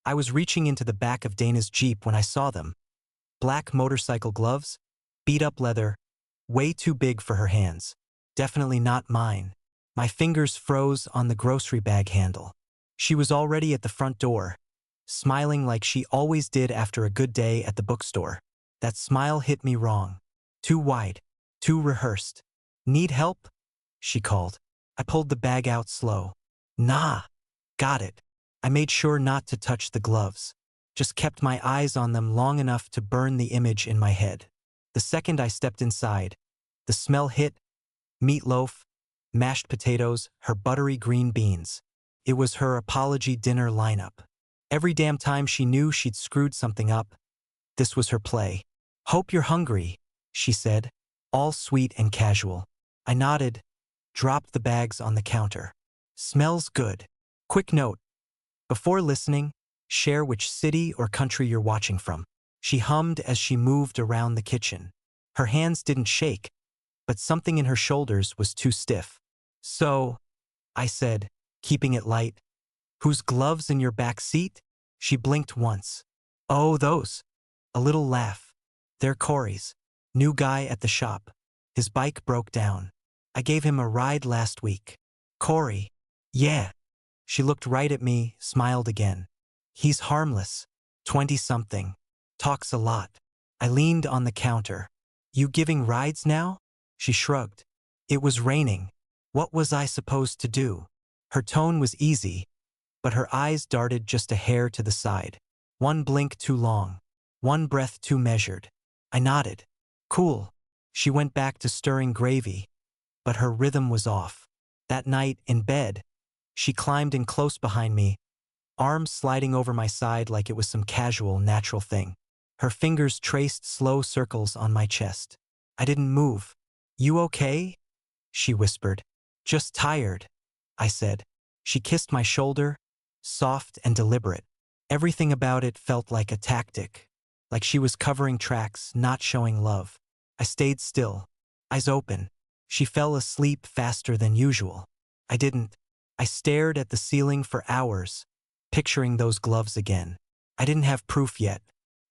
I was reaching into the back of Dana's Jeep when I saw them. Black motorcycle gloves, beat-up leather, way too big for her hands. Definitely not mine. My fingers froze on the grocery bag handle. She was already at the front door, smiling like she always did after a good day at the bookstore. That smile hit me wrong. Too wide, too rehearsed. "Need help?" she called. I pulled the bag out slow. "Nah. Got it." I made sure not to touch the gloves. Just kept my eyes on them long enough to burn the image in my head. The second I stepped inside, the smell hit: meatloaf, mashed potatoes, her buttery green beans. It was her apology dinner lineup. Every damn time she knew she'd screwed something up, this was her play. "Hope you're hungry," she said, all sweet and casual. I nodded, dropped the bags on the counter. "Smells good. Quick note. Before listening, share which city or country you're watching from." She hummed as she moved around the kitchen. Her hands didn't shake, but something in her shoulders was too stiff. "So," I said, keeping it light, "whose gloves in your back seat?" She blinked once. "Oh, those." A little laugh. "They're Corey's. New guy at the shop. His bike broke down. I gave him a ride last week." "Corey?" "Yeah." She looked right at me, smiled again. "He's harmless. 20-something. Talks a lot." I leaned on the counter. "You giving rides now?" She shrugged. It was raining. What was I supposed to do? Her tone was easy, but her eyes darted just a hair to the side. One blink too long. One breath too measured. I nodded. "Cool." She went back to stirring gravy, but her rhythm was off. That night, in bed, she climbed in close behind me, arms sliding over my side like it was some casual, natural thing. Her fingers traced slow circles on my chest. I didn't move. "You okay?" she whispered. "Just tired," I said. She kissed my shoulder, soft and deliberate. Everything about it felt like a tactic, like she was covering tracks, not showing love. I stayed still, eyes open. She fell asleep faster than usual. I didn't. I stared at the ceiling for hours, picturing those gloves again. I didn't have proof yet,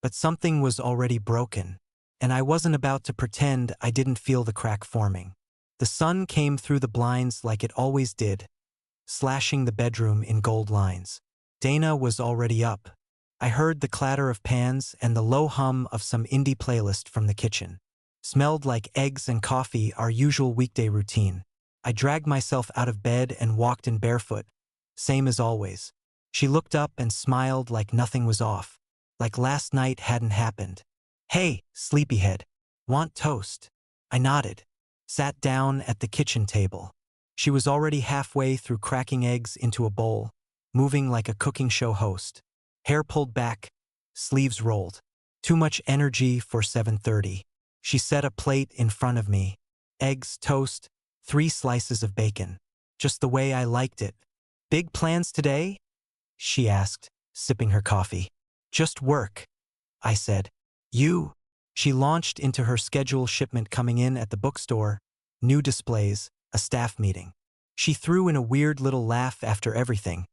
but something was already broken, and I wasn't about to pretend I didn't feel the crack forming. The sun came through the blinds like it always did, slashing the bedroom in gold lines. Dana was already up. I heard the clatter of pans and the low hum of some indie playlist from the kitchen. Smelled like eggs and coffee, our usual weekday routine. I dragged myself out of bed and walked in barefoot, same as always. She looked up and smiled like nothing was off, like last night hadn't happened. "Hey, sleepyhead. Want toast?" I nodded, sat down at the kitchen table. She was already halfway through cracking eggs into a bowl, moving like a cooking show host. Hair pulled back, sleeves rolled. Too much energy for 7:30. She set a plate in front of me. Eggs, toast, 3 slices of bacon. Just the way I liked it. "Big plans today?" she asked, sipping her coffee. "Just work," I said. "You?" She launched into her schedule shipment coming in at the bookstore, new displays, a staff meeting. She threw in a weird little laugh after everything,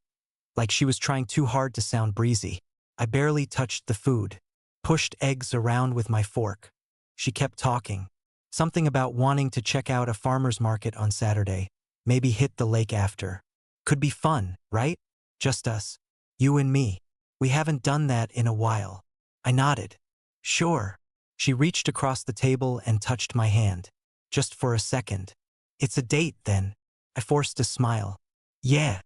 like she was trying too hard to sound breezy. I barely touched the food, pushed eggs around with my fork. She kept talking. Something about wanting to check out a farmer's market on Saturday, maybe hit the lake after. Could be fun, right? Just us. You and me. We haven't done that in a while. I nodded. "Sure." She reached across the table and touched my hand. Just for a second. "It's a date, then?" I forced a smile. "Yeah."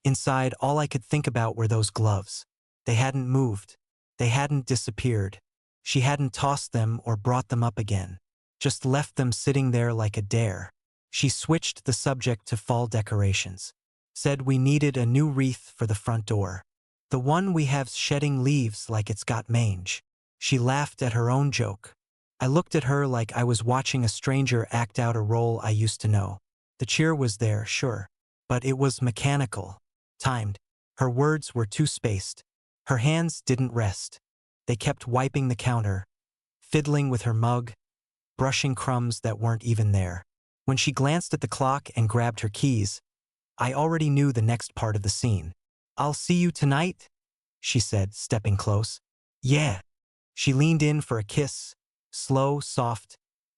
Inside, all I could think about were those gloves. They hadn't moved. They hadn't disappeared. She hadn't tossed them or brought them up again. Just left them sitting there like a dare. She switched the subject to fall decorations. Said we needed a new wreath for the front door. The one we have shedding leaves like it's got mange. She laughed at her own joke. I looked at her like I was watching a stranger act out a role I used to know. The cheer was there, sure, but it was mechanical, timed. Her words were too spaced. Her hands didn't rest. They kept wiping the counter, fiddling with her mug, brushing crumbs that weren't even there. When she glanced at the clock and grabbed her keys, I already knew the next part of the scene. "I'll see you tonight?" she said, stepping close. Yeah. She leaned in for a kiss, slow, soft,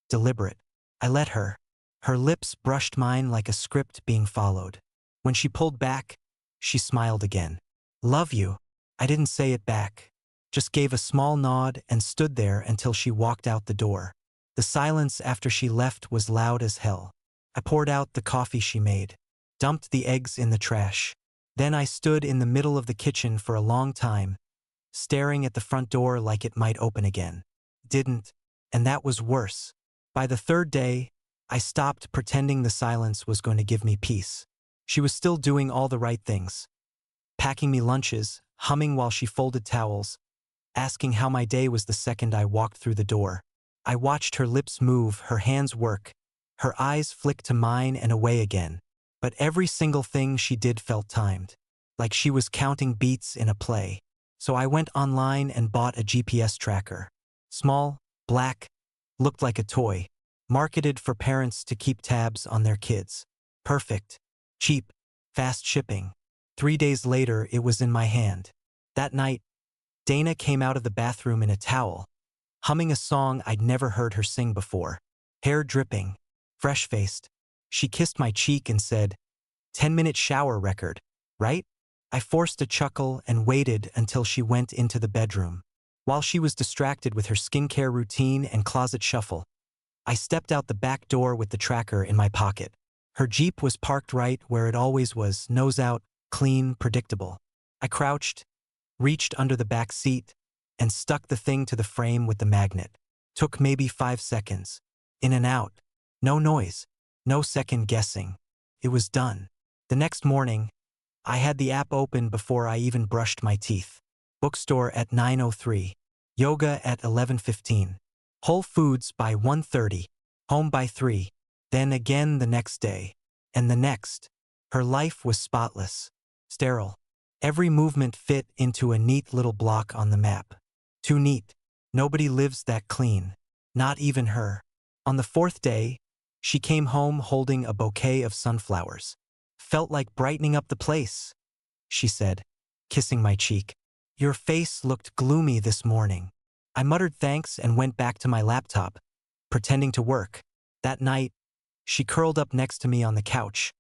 deliberate. I let her. Her lips brushed mine like a script being followed. When she pulled back, she smiled again. Love you. I didn't say it back. Just gave a small nod and stood there until she walked out the door. The silence after she left was loud as hell. I poured out the coffee she made, dumped the eggs in the trash. Then I stood in the middle of the kitchen for a long time, staring at the front door like it might open again. Didn't, and that was worse. By the third day, I stopped pretending the silence was going to give me peace. She was still doing all the right things. Packing me lunches, humming while she folded towels, asking how my day was the second I walked through the door. I watched her lips move, her hands work, her eyes flick to mine and away again. But every single thing she did felt timed, like she was counting beats in a play. So I went online and bought a GPS tracker. Small, black, looked like a toy, marketed for parents to keep tabs on their kids. Perfect, cheap, fast shipping. 3 days later, it was in my hand. That night, Dana came out of the bathroom in a towel, humming a song I'd never heard her sing before. Hair dripping, fresh-faced. She kissed my cheek and said, 10-minute shower record, right? I forced a chuckle and waited until she went into the bedroom. While she was distracted with her skincare routine and closet shuffle, I stepped out the back door with the tracker in my pocket. Her Jeep was parked right where it always was, nose out, clean, predictable. I crouched, reached under the back seat, and stuck the thing to the frame with the magnet. Took maybe 5 seconds. In and out. No noise. No second guessing. It was done. The next morning, I had the app open before I even brushed my teeth. Bookstore at 9:03. Yoga at 11:15. Whole Foods by 1:30. Home by 3. Then again the next day. And the next. Her life was spotless. Sterile. Every movement fit into a neat little block on the map. Too neat. Nobody lives that clean. Not even her. On the 4th day, she came home holding a bouquet of sunflowers. Felt like brightening up the place, she said, kissing my cheek. Your face looked gloomy this morning. I muttered thanks and went back to my laptop, pretending to work. That night, she curled up next to me on the couch,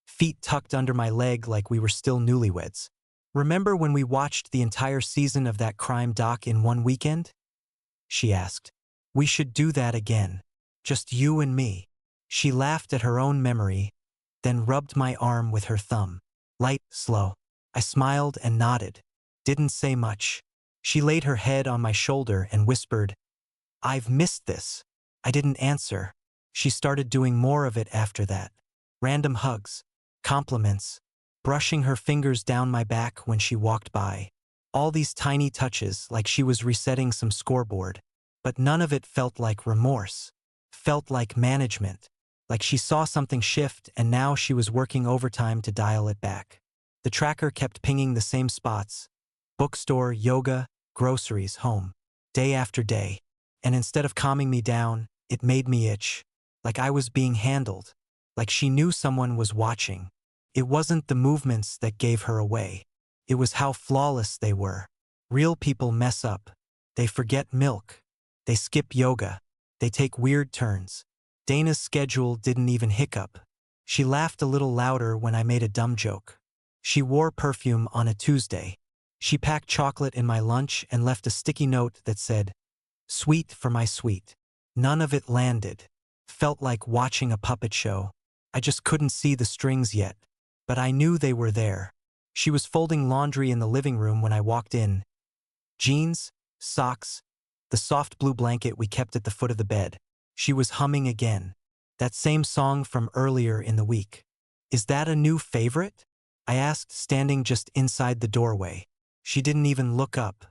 feet tucked under my leg like we were still newlyweds. Remember when we watched the entire season of that crime doc in one weekend? She asked. We should do that again. Just you and me. She laughed at her own memory, then rubbed my arm with her thumb. Light, slow. I smiled and nodded. Didn't say much. She laid her head on my shoulder and whispered, I've missed this. I didn't answer. She started doing more of it after that. Random hugs, compliments, brushing her fingers down my back when she walked by. All these tiny touches like she was resetting some scoreboard. But none of it felt like remorse. Felt like management. Like she saw something shift and now she was working overtime to dial it back. The tracker kept pinging the same spots. Bookstore, yoga, groceries, home. Day after day. And instead of calming me down, it made me itch. Like I was being handled. Like she knew someone was watching. It wasn't the movements that gave her away. It was how flawless they were. Real people mess up. They forget milk. They skip yoga. They take weird turns. Dana's schedule didn't even hiccup. She laughed a little louder when I made a dumb joke. She wore perfume on a Tuesday. She packed chocolate in my lunch and left a sticky note that said, Sweet for my sweet. None of it landed. Felt like watching a puppet show. I just couldn't see the strings yet. But I knew they were there. She was folding laundry in the living room when I walked in. Jeans, socks, the soft blue blanket we kept at the foot of the bed. She was humming again. That same song from earlier in the week. Is that a new favorite? I asked, standing just inside the doorway. She didn't even look up.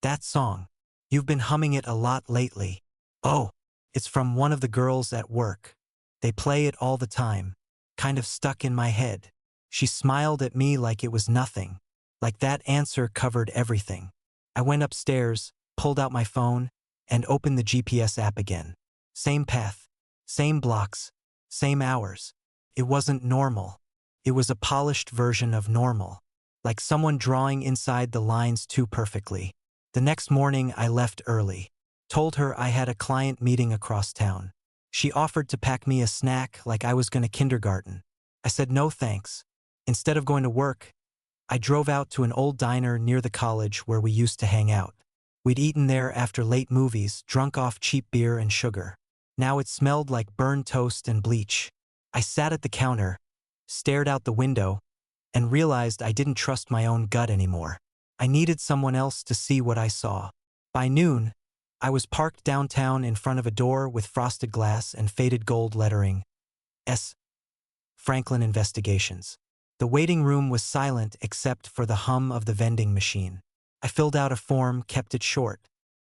That song. You've been humming it a lot lately. Oh, it's from one of the girls at work. They play it all the time. Kind of stuck in my head. She smiled at me like it was nothing. Like that answer covered everything. I went upstairs, pulled out my phone, and opened the GPS app again. Same path, same blocks, same hours. It wasn't normal. It was a polished version of normal. like someone drawing inside the lines too perfectly. The next morning, I left early. Told her I had a client meeting across town. She offered to pack me a snack like I was going to kindergarten. I said no thanks. Instead of going to work, I drove out to an old diner near the college where we used to hang out. We'd eaten there after late movies, drunk off cheap beer and sugar. Now it smelled like burned toast and bleach. I sat at the counter, stared out the window, and realized I didn't trust my own gut anymore. I needed someone else to see what I saw. By noon, I was parked downtown in front of a door with frosted glass and faded gold lettering. S. Franklin Investigations. The waiting room was silent except for the hum of the vending machine. I filled out a form, kept it short.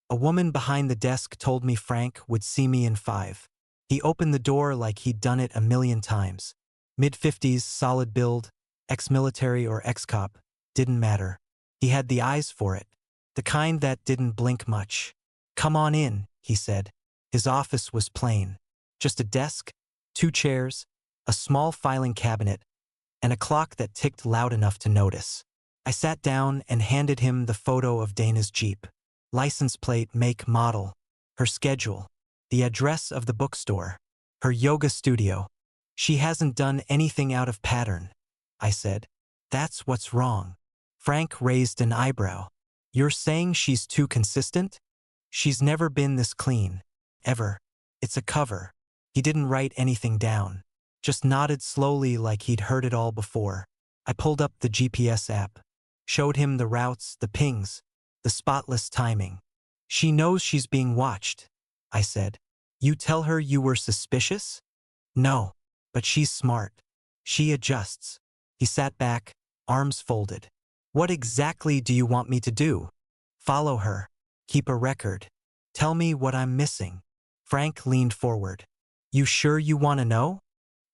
A woman behind the desk told me Frank would see me in 5. He opened the door like he'd done it a million times. Mid-50s, solid build, ex-military or ex-cop, didn't matter. He had the eyes for it, the kind that didn't blink much. "Come on in," he said. His office was plain. Just a desk, 2 chairs, a small filing cabinet, and a clock that ticked loud enough to notice. I sat down and handed him the photo of Dana's Jeep. License plate, make, model, her schedule, the address of the bookstore, her yoga studio. "She hasn't done anything out of pattern," I said. "That's what's wrong." Frank raised an eyebrow. "You're saying she's too consistent?" "She's never been this clean. Ever. It's a cover." He didn't write anything down, just nodded slowly like he'd heard it all before. I pulled up the GPS app, showed him the routes, the pings, the spotless timing. "She knows she's being watched," I said. "You tell her you were suspicious?" "No, but she's smart. She adjusts." He sat back, arms folded. "What exactly do you want me to do?" "Follow her. Keep a record. Tell me what I'm missing." Frank leaned forward. "You sure you want to know?"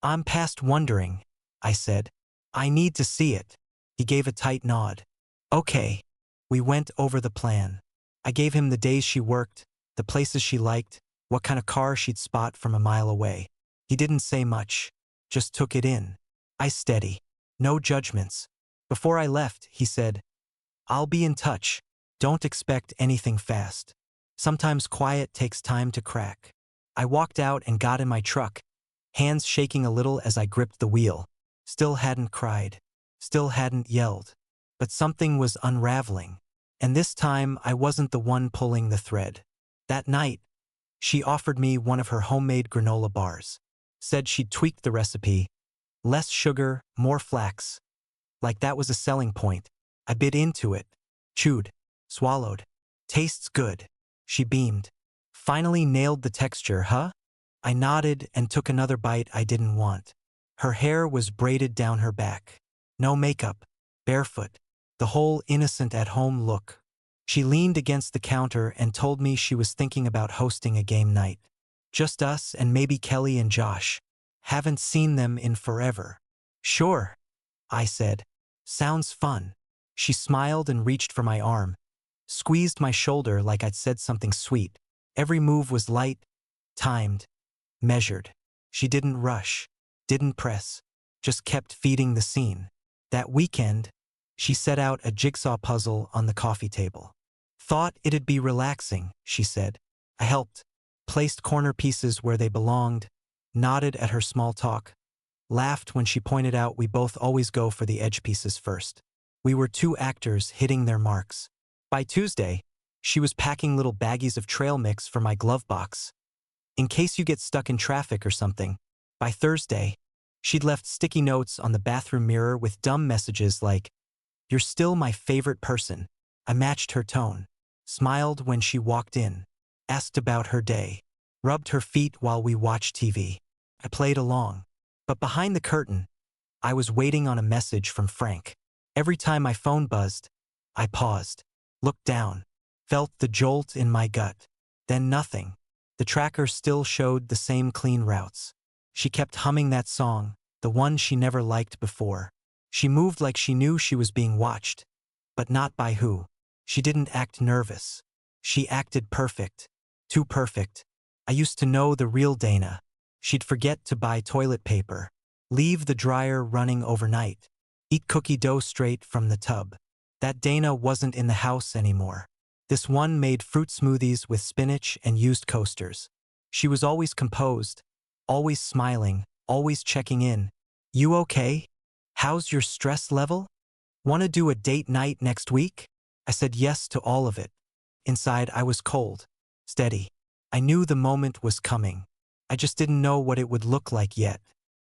"I'm past wondering," I said. "I need to see it." He gave a tight nod. "Okay." We went over the plan. I gave him the days she worked, the places she liked, what kind of car she'd spot from a mile away. He didn't say much, just took it in. I steady. No judgments. Before I left, he said, "I'll be in touch. Don't expect anything fast. Sometimes quiet takes time to crack." I walked out and got in my truck, hands shaking a little as I gripped the wheel. Still hadn't cried. Still hadn't yelled. But something was unraveling. And this time, I wasn't the one pulling the thread. That night, she offered me one of her homemade granola bars. Said she'd tweaked the recipe. Less sugar, more flax. Like that was a selling point. I bit into it. Chewed. Swallowed. "Tastes good." She beamed. "Finally nailed the texture, huh?" I nodded and took another bite I didn't want. Her hair was braided down her back. No makeup. Barefoot. The whole innocent at-home look. She leaned against the counter and told me she was thinking about hosting a game night. Just us and maybe Kelly and Josh. Haven't seen them in forever. "Sure," I said. "Sounds fun." She smiled and reached for my arm. Squeezed my shoulder like I'd said something sweet. Every move was light, timed, measured. She didn't rush, didn't press, just kept feeding the scene. That weekend, she set out a jigsaw puzzle on the coffee table. "Thought it'd be relaxing," she said. I helped, placed corner pieces where they belonged, nodded at her small talk, laughed when she pointed out we both always go for the edge pieces first. We were 2 actors hitting their marks. By Tuesday, she was packing little baggies of trail mix for my glove box, in case you get stuck in traffic or something. By Thursday, she'd left sticky notes on the bathroom mirror with dumb messages like, "You're still my favorite person." I matched her tone, smiled when she walked in, asked about her day, rubbed her feet while we watched TV. I played along. But behind the curtain, I was waiting on a message from Frank. Every time my phone buzzed, I paused, looked down, felt the jolt in my gut. Then nothing. The tracker still showed the same clean routes. She kept humming that song, the one she never liked before. She moved like she knew she was being watched, but not by who. She didn't act nervous. She acted perfect. Too perfect. I used to know the real Dana. She'd forget to buy toilet paper, leave the dryer running overnight, Eat cookie dough straight from the tub. That Dana wasn't in the house anymore. This one made fruit smoothies with spinach and used coasters. She was always composed, always smiling, always checking in. You okay? How's your stress level? Want to do a date night next week? I said yes to all of it. Inside, I was cold, steady. I knew the moment was coming. I just didn't know what it would look like yet.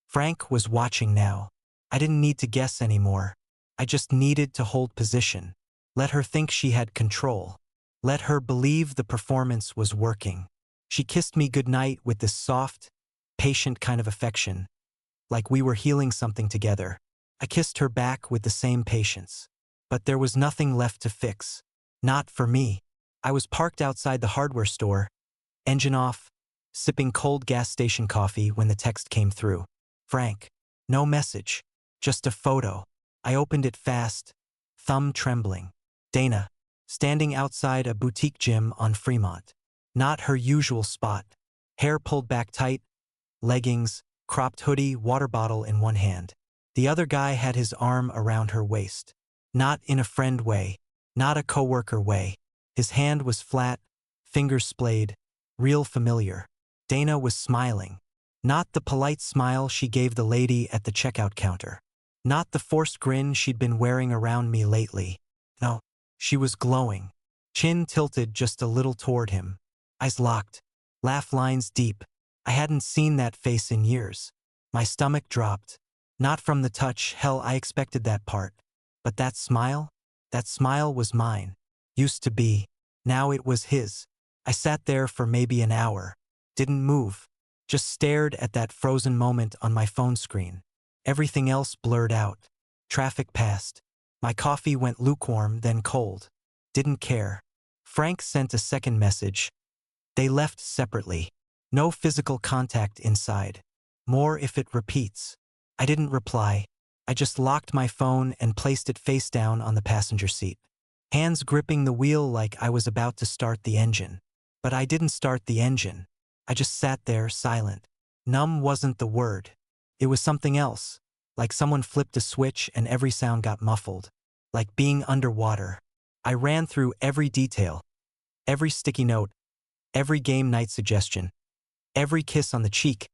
Frank was watching now. I didn't need to guess anymore. I just needed to hold position. Let her think she had control. Let her believe the performance was working. She kissed me goodnight with this soft, patient kind of affection, like we were healing something together. I kissed her back with the same patience. But there was nothing left to fix. Not for me. I was parked outside the hardware store, engine off, sipping cold gas station coffee when the text came through. Frank. No message. Just a photo. I opened it fast, thumb trembling. Dana. Standing outside a boutique gym on Fremont. Not her usual spot. Hair pulled back tight, leggings, cropped hoodie, water bottle in one hand. The other guy had his arm around her waist. Not in a friend way, not a coworker way. His hand was flat, fingers splayed, real familiar. Dana was smiling. Not the polite smile she gave the lady at the checkout counter. Not the forced grin she'd been wearing around me lately. No, she was glowing. Chin tilted just a little toward him. Eyes locked. Laugh lines deep. I hadn't seen that face in years. My stomach dropped. Not from the touch, hell, I expected that part. But that smile was mine. Used to be. Now it was his. I sat there for maybe an hour. Didn't move. Just stared at that frozen moment on my phone screen. Everything else blurred out. Traffic passed. My coffee went lukewarm, then cold. Didn't care. Frank sent a second message. They left separately. No physical contact inside. More if it repeats. I didn't reply. I just locked my phone and placed it face down on the passenger seat. Hands gripping the wheel like I was about to start the engine. But I didn't start the engine. I just sat there, silent. Numb wasn't the word. It was something else. Like someone flipped a switch and every sound got muffled. Like being underwater. I ran through every detail. Every sticky note. Every game night suggestion. Every kiss on the cheek.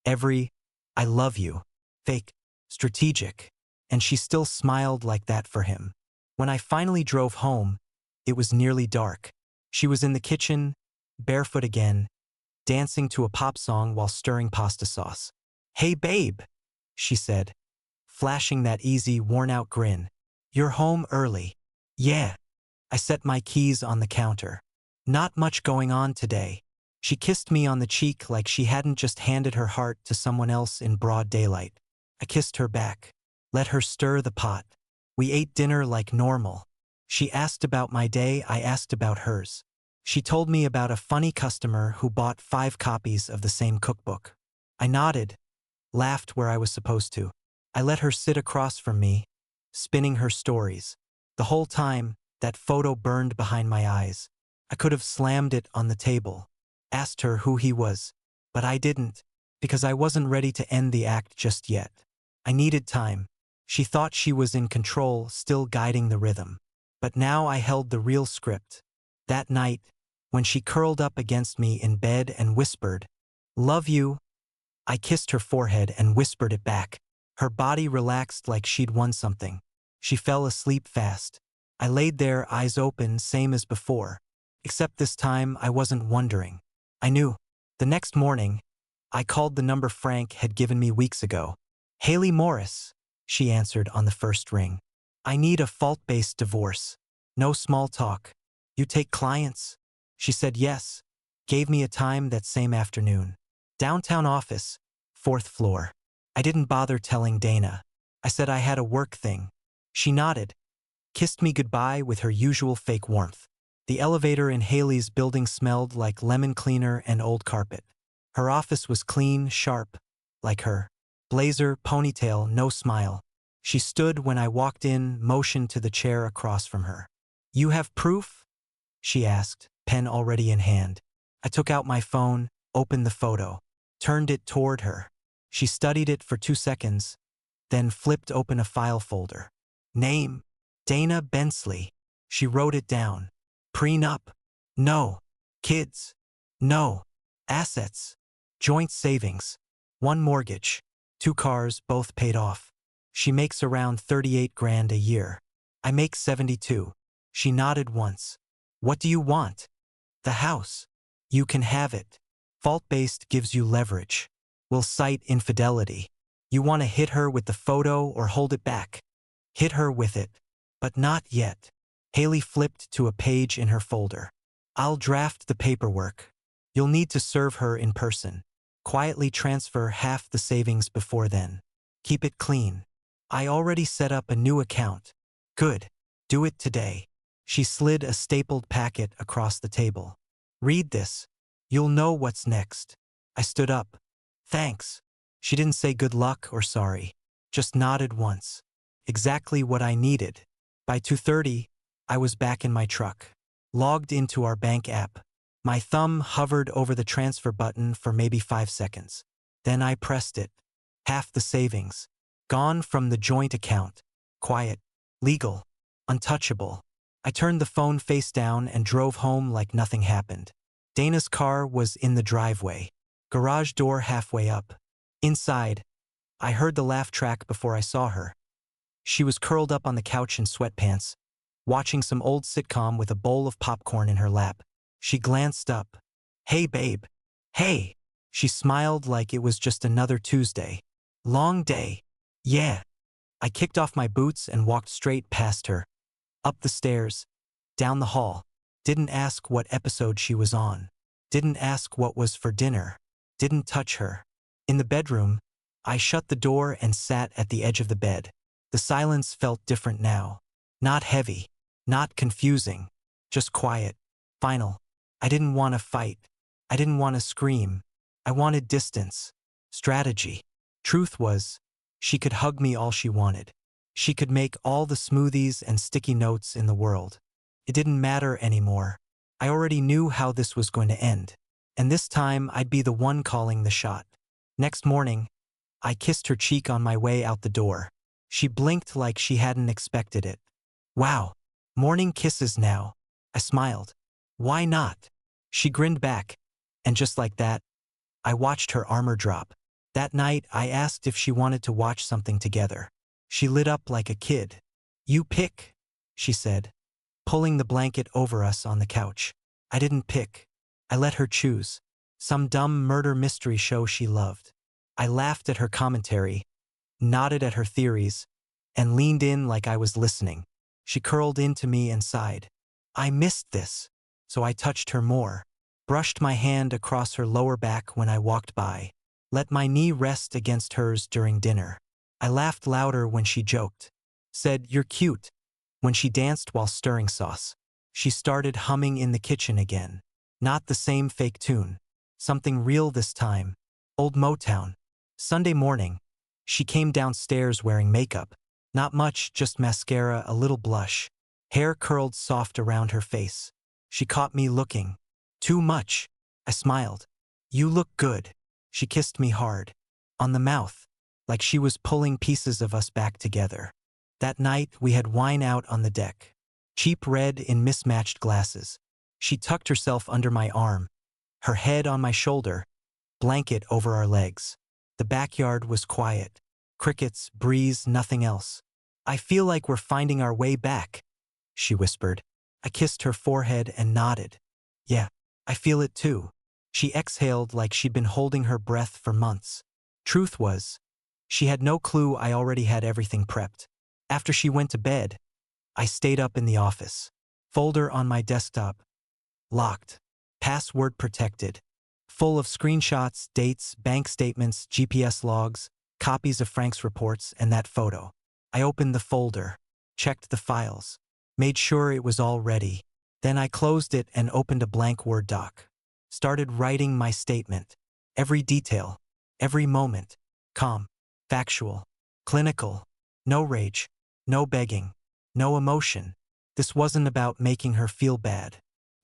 Every, I love you. Fake. Strategic. And she still smiled like that for him. When I finally drove home, it was nearly dark. She was in the kitchen, barefoot again, dancing to a pop song while stirring pasta sauce. Hey babe, she said, flashing that easy, worn-out grin. You're home early. Yeah. I set my keys on the counter. Not much going on today. She kissed me on the cheek like she hadn't just handed her heart to someone else in broad daylight. I kissed her back. Let her stir the pot. We ate dinner like normal. She asked about my day, I asked about hers. She told me about a funny customer who bought 5 copies of the same cookbook. I nodded, laughed where I was supposed to. I let her sit across from me, spinning her stories. The whole time, that photo burned behind my eyes. I could have slammed it on the table, asked her who he was, but I didn't, because I wasn't ready to end the act just yet. I needed time. She thought she was in control, still guiding the rhythm. But now I held the real script. That night, when she curled up against me in bed and whispered, "Love you," I kissed her forehead and whispered it back. Her body relaxed like she'd won something. She fell asleep fast. I laid there, eyes open, same as before. Except this time, I wasn't wondering. I knew. The next morning, I called the number Frank had given me weeks ago. "Haley Morris," she answered on the first ring. "I need a fault-based divorce. No small talk. You take clients?" She said yes. Gave me a time that same afternoon. Downtown office, 4th floor. I didn't bother telling Dana. I said I had a work thing. She nodded. Kissed me goodbye with her usual fake warmth. The elevator in Haley's building smelled like lemon cleaner and old carpet. Her office was clean, sharp, like her. Blazer, ponytail, no smile. She stood when I walked in, motioned to the chair across from her. "You have proof?" she asked, pen already in hand. I took out my phone, opened the photo, turned it toward her. She studied it for 2 seconds, then flipped open a file folder. Name: Dana Bensley. She wrote it down. Prenup? No. Kids? No. Assets? Joint savings. One mortgage. 2 cars, both paid off. She makes around 38 grand a year. I make 72. She nodded once. What do you want? The house. You can have it. Fault-based gives you leverage. We'll cite infidelity. You want to hit her with the photo or hold it back? Hit her with it. But not yet. Haley flipped to a page in her folder. I'll draft the paperwork. You'll need to serve her in person. Quietly transfer half the savings before then. Keep it clean. I already set up a new account. Good. Do it today. She slid a stapled packet across the table. Read this. You'll know what's next. I stood up. Thanks. She didn't say good luck or sorry. Just nodded once. Exactly what I needed. By 2:30, I was back in my truck. Logged into our bank app. My thumb hovered over the transfer button for maybe 5 seconds. Then I pressed it. Half the savings. Gone from the joint account. Quiet. Legal. Untouchable. I turned the phone face down and drove home like nothing happened. Dana's car was in the driveway. Garage door halfway up. Inside, I heard the laugh track before I saw her. She was curled up on the couch in sweatpants, watching some old sitcom with a bowl of popcorn in her lap. She glanced up. Hey, babe. Hey. She smiled like it was just another Tuesday. Long day. Yeah. I kicked off my boots and walked straight past her. Up the stairs. Down the hall. Didn't ask what episode she was on. Didn't ask what was for dinner. Didn't touch her. In the bedroom, I shut the door and sat at the edge of the bed. The silence felt different now. Not heavy. Not confusing. Just quiet. Final. I didn't want to fight. I didn't want to scream. I wanted distance. Strategy. Truth was, she could hug me all she wanted. She could make all the smoothies and sticky notes in the world. It didn't matter anymore. I already knew how this was going to end. And this time I'd be the one calling the shot. Next morning, I kissed her cheek on my way out the door. She blinked like she hadn't expected it. Wow. Morning kisses now. I smiled. Why not? She grinned back. And just like that, I watched her armor drop. That night, I asked if she wanted to watch something together. She lit up like a kid. You pick, she said, pulling the blanket over us on the couch. I didn't pick. I let her choose. Some dumb murder mystery show she loved. I laughed at her commentary, nodded at her theories, and leaned in like I was listening. She curled into me and sighed. I missed this, so I touched her more. Brushed my hand across her lower back when I walked by. Let my knee rest against hers during dinner. I laughed louder when she joked. Said, "You're cute," when she danced while stirring sauce. She started humming in the kitchen again. Not the same fake tune. Something real this time. Old Motown. Sunday morning, she came downstairs wearing makeup. Not much, just mascara, a little blush. Hair curled soft around her face. She caught me looking. Too much. I smiled. You look good. She kissed me hard. On the mouth, like she was pulling pieces of us back together. That night, we had wine out on the deck. Cheap red in mismatched glasses. She tucked herself under my arm, her head on my shoulder, blanket over our legs. The backyard was quiet. Crickets, breeze, nothing else. I feel like we're finding our way back, she whispered. I kissed her forehead and nodded. Yeah, I feel it too. She exhaled like she'd been holding her breath for months. Truth was, she had no clue I already had everything prepped. After she went to bed, I stayed up in the office. Folder on my desktop. Locked. Password protected. Full of screenshots, dates, bank statements, GPS logs, copies of Frank's reports, and that photo. I opened the folder, checked the files, made sure it was all ready. Then I closed it and opened a blank Word doc. Started writing my statement. Every detail, every moment. Calm, factual, clinical. No rage, no begging, no emotion. This wasn't about making her feel bad.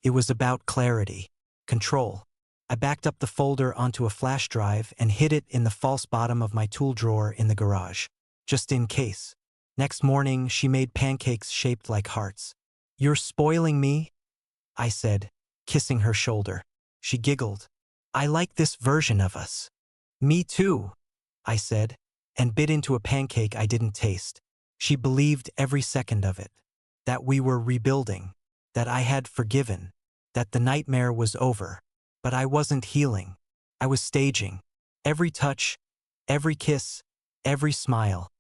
It was about clarity, control. I backed up the folder onto a flash drive and hid it in the false bottom of my tool drawer in the garage. just in case. Next morning, she made pancakes shaped like hearts. "You're spoiling me," I said, kissing her shoulder. She giggled. "I like this version of us." "Me too," I said, and bit into a pancake I didn't taste. She believed every second of it. That we were rebuilding. That I had forgiven. That the nightmare was over. But I wasn't healing. I was staging. Every touch, every kiss, every smile.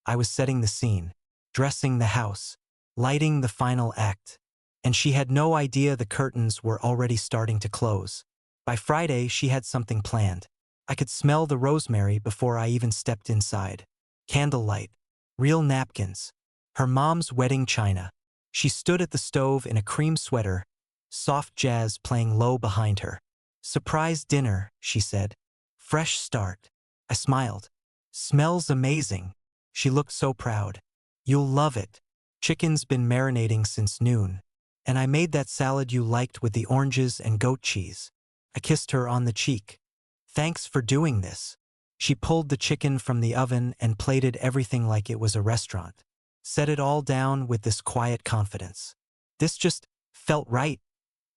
I was setting the scene, dressing the house, lighting the final act. And she had no idea the curtains were already starting to close. By Friday, she had something planned. I could smell the rosemary before I even stepped inside. Candlelight, real napkins, her mom's wedding china. She stood at the stove in a cream sweater, soft jazz playing low behind her. "Surprise dinner," she said. "Fresh start." I smiled. "Smells amazing." She looked so proud. "You'll love it. Chicken's been marinating since noon. And I made that salad you liked with the oranges and goat cheese." I kissed her on the cheek. "Thanks for doing this." She pulled the chicken from the oven and plated everything like it was a restaurant. Set it all down with this quiet confidence. "This just felt right,"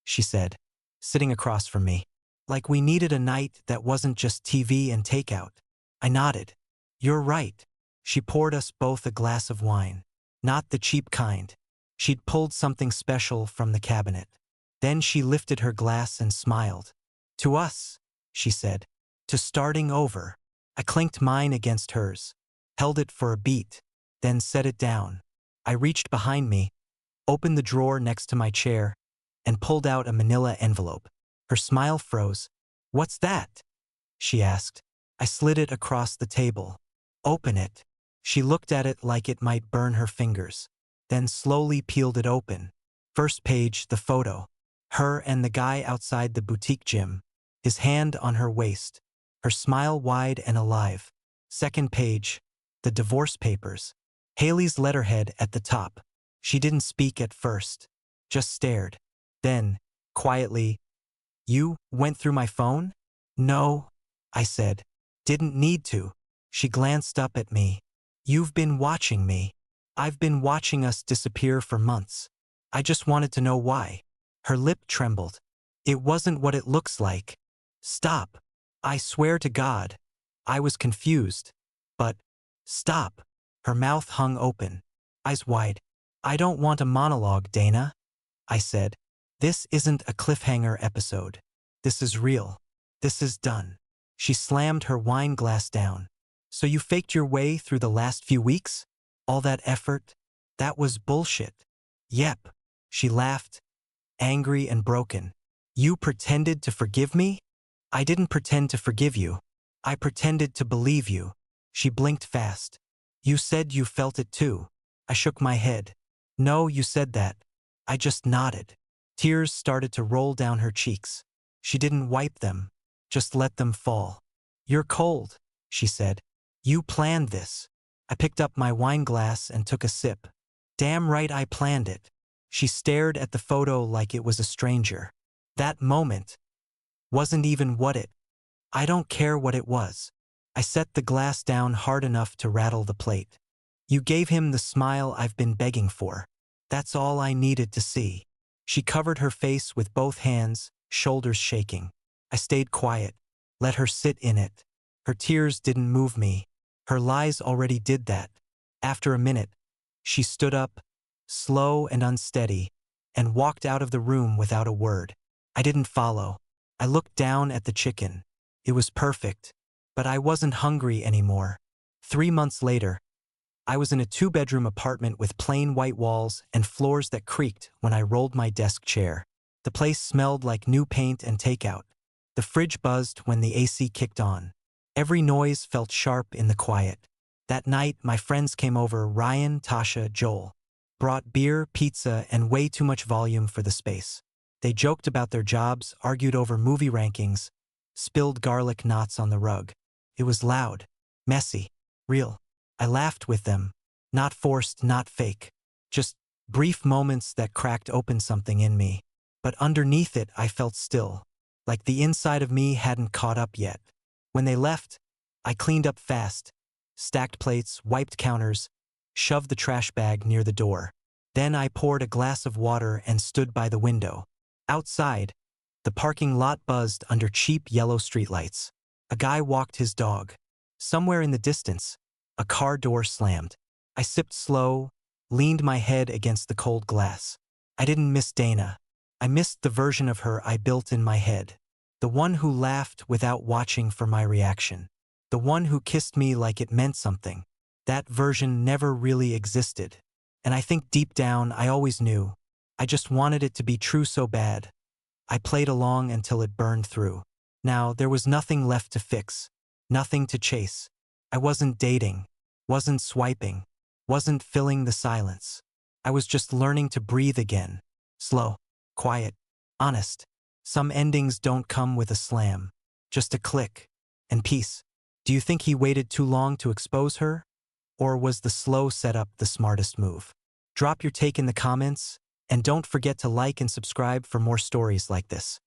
she said, sitting across from me. "Like we needed a night that wasn't just TV and takeout." I nodded. "You're right." She poured us both a glass of wine. Not the cheap kind. She'd pulled something special from the cabinet. Then she lifted her glass and smiled. "To us," she said. "To starting over." I clinked mine against hers, held it for a beat, then set it down. I reached behind me, opened the drawer next to my chair, and pulled out a manila envelope. Her smile froze. "What's that?" she asked. I slid it across the table. "Open it." She looked at it like it might burn her fingers, then slowly peeled it open. First page, the photo. Her and the guy outside the boutique gym, his hand on her waist, her smile wide and alive. Second page, the divorce papers. Haley's letterhead at the top. She didn't speak at first, just stared. Then, quietly, "You went through my phone?" "No," I said. "Didn't need to." She glanced up at me. "You've been watching me. I've been watching us disappear for months. I just wanted to know why." Her lip trembled. "It wasn't what it looks like." "Stop. I swear to God." I was confused. "But, stop." Her mouth hung open, eyes wide. "I don't want a monologue, Dana," I said. "This isn't a cliffhanger episode. This is real. This is done." She slammed her wine glass down. "So you faked your way through the last few weeks? All that effort? That was bullshit." "Yep." She laughed, angry and broken. "You pretended to forgive me?" "I didn't pretend to forgive you. I pretended to believe you." She blinked fast. "You said you felt it too." I shook my head. "No, you said that." I just nodded. Tears started to roll down her cheeks. She didn't wipe them, just let them fall. "You're cold," she said. "You planned this." I picked up my wine glass and took a sip. "Damn right I planned it." She stared at the photo like it was a stranger. That moment wasn't even what it. I don't care what it was. I set the glass down hard enough to rattle the plate. "You gave him the smile I've been begging for. That's all I needed to see." She covered her face with both hands, shoulders shaking. I stayed quiet, let her sit in it. Her tears didn't move me. Her lies already did that. After a minute, she stood up, slow and unsteady, and walked out of the room without a word. I didn't follow. I looked down at the chicken. It was perfect, but I wasn't hungry anymore. 3 months later, I was in a 2-bedroom apartment with plain white walls and floors that creaked when I rolled my desk chair. The place smelled like new paint and takeout. The fridge buzzed when the AC kicked on. Every noise felt sharp in the quiet. That night, my friends came over, Ryan, Tasha, Joel. Brought beer, pizza, and way too much volume for the space. They joked about their jobs, argued over movie rankings, spilled garlic knots on the rug. It was loud, messy, real. I laughed with them, not forced, not fake. Just brief moments that cracked open something in me. But underneath it, I felt still, like the inside of me hadn't caught up yet. When they left, I cleaned up fast, stacked plates, wiped counters, shoved the trash bag near the door. Then I poured a glass of water and stood by the window. Outside, the parking lot buzzed under cheap yellow streetlights. A guy walked his dog. Somewhere in the distance, a car door slammed. I sipped slow, leaned my head against the cold glass. I didn't miss Dana. I missed the version of her I built in my head. The one who laughed without watching for my reaction. The one who kissed me like it meant something. That version never really existed. And I think deep down I always knew. I just wanted it to be true so bad. I played along until it burned through. Now, there was nothing left to fix. Nothing to chase. I wasn't dating. Wasn't swiping. Wasn't filling the silence. I was just learning to breathe again. Slow. Quiet. Honest. Some endings don't come with a slam. Just a click. And peace. Do you think he waited too long to expose her? Or was the slow setup the smartest move? Drop your take in the comments, and don't forget to like and subscribe for more stories like this.